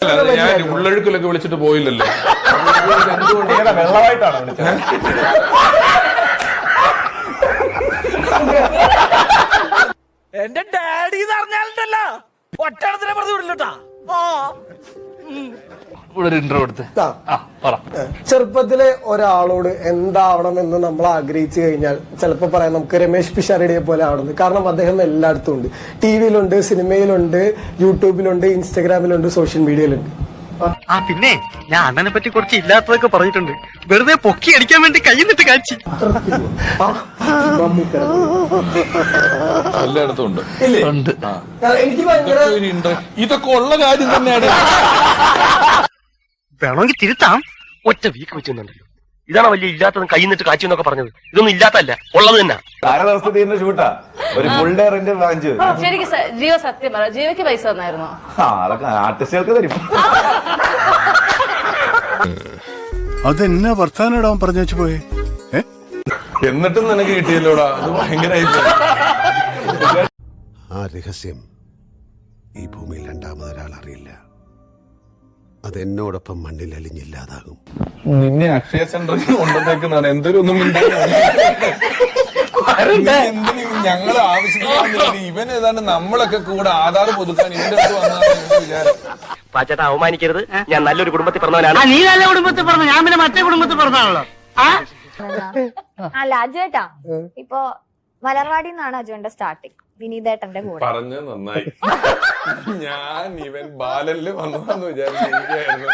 ഞാൻ ഉള്ളഴുക്കിലൊക്കെ വിളിച്ചിട്ട് പോയില്ലല്ലോ. വെള്ളമായിട്ടാണ് വിളിച്ചത്. എന്റെ ഡാഡി പറഞ്ഞാലുണ്ടല്ലോ ഒറ്റടത്തിനെ പറഞ്ഞു വിടില്ലട്ടാ. ചെറുപ്പത്തിലെ ഒരാളോട് എന്താവണം എന്ന് നമ്മൾ ആഗ്രഹിച്ചു കഴിഞ്ഞാൽ ചിലപ്പോൾ പറയാം നമുക്ക് രമേശ് പിഷാരടിയെ പോലെ ആവണമെന്ന്. കാരണം അദ്ദേഹം എല്ലായിടത്തും ഉണ്ട്. ടിവിയിലുണ്ട്, സിനിമയിലുണ്ട്, യൂട്യൂബിലുണ്ട്, ഇൻസ്റ്റഗ്രാമിലുണ്ട്, സോഷ്യൽ മീഡിയയിലുണ്ട്. പിന്നെ ഞാൻ അണ്ണനെ പറ്റി കുറച്ച് ഇല്ലാത്തതൊക്കെ പറഞ്ഞിട്ടുണ്ട്. വെറുതെ പൊക്കി അടിക്കാൻ വേണ്ടി കൈന്നിട്ട് കാച്ചി. എല്ലായിടത്തും ഉണ്ട്. എനിക്ക് ഭയങ്കര ഇതൊക്കെ ഉള്ള കാര്യം തന്നെയാണ്. വേണമെങ്കിൽ തിരുത്താം. ഒറ്റ വീക്ക് വെച്ചുണ്ടല്ലോ. ഇതാണ് വലിയ ഇല്ലാത്തതും കൈന്നിട്ട് കാച്ചി എന്നൊക്കെ പറഞ്ഞത്. ഇതൊന്നും ഇല്ലാത്തല്ല, ഉള്ളത് തന്നെ. താരദവസ്ഥ തീരുന്ന ഷൂട്ടാ. ഒരു ഫുൾ ഡേ റെന്റ് വാങ്ങിച്ചു. ശരിക്കും ജിയോ സത്യം പറ, ജിയോക്ക് പൈസ തന്നായിരുന്നോ? അതൊക്കെ ആർട്ടിസ്റ്റുകൾക്ക് തരും. അതെന്നാ വർത്താനം പറഞ്ഞു വെച്ചു പോയേ. എന്നിട്ടും നിനക്ക് കിട്ടിയല്ലോടാ. അത് ഭയങ്കരമായി. ആ രഹസ്യം ഈ ഭൂമിയിൽ രണ്ടാമതൊരാൾ അറിയില്ല. അതെന്നോടൊപ്പം മണ്ണിൽ അലിഞ്ഞില്ലാതാകും. നിന്നെ അക്ഷയ സെന്ററിൽ കൊണ്ടുവന്നേക്കുന്നതാണ്. എന്തൊരു ഒന്നും ഞങ്ങൾ ആവശ്യമില്ല. ഇവൻ ഏതാണ്ട് നമ്മളൊക്കെ കൂടെ ആധാർ പുതുക്കാൻ ഇതിന്റെ അടുത്ത് വന്നതാണ് വിചാരം. പാച്ചേട്ടാ അവമാനിക്കരുത്. ഞാൻ നല്ലൊരു കുടുംബത്തിൽ പറഞ്ഞവനാണ്. നീ നല്ല കുടുംബത്തിൽ പറഞ്ഞു, ഞാൻ പിന്നെ മറ്റേ കുടുംബത്തിൽ പറഞ്ഞാണല്ലോ. അല്ല അജുവേട്ടാ, ഇപ്പൊ മലർവാടി നിന്നാണ് അജുവിന്റെ സ്റ്റാർട്ടിങ്, വിനീതേട്ടന്റെ കൂടെ. പറഞ്ഞത് നന്നായി. ഞാൻ ഇവൻ ബാലനില് വന്നതെന്ന് വിചാരിച്ചിരിക്കുകയായിരുന്നു.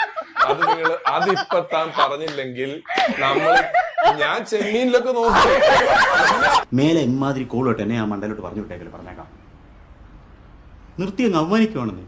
അത് നിങ്ങള് അതിപ്പോ താൻ പറഞ്ഞില്ലെങ്കിൽ ഞാൻ ചെമ്മീനിലൊക്കെ നോക്കി. മേലെ ഇമാതിരി കോളോട്ട് എന്നെ ആ മണ്ടലോട്ട് പറഞ്ഞു വിട്ടേക്കല് പറഞ്ഞേക്കാം. നിർത്തി അങ്ങ് അവമാനിക്കുവാണെന്ന്.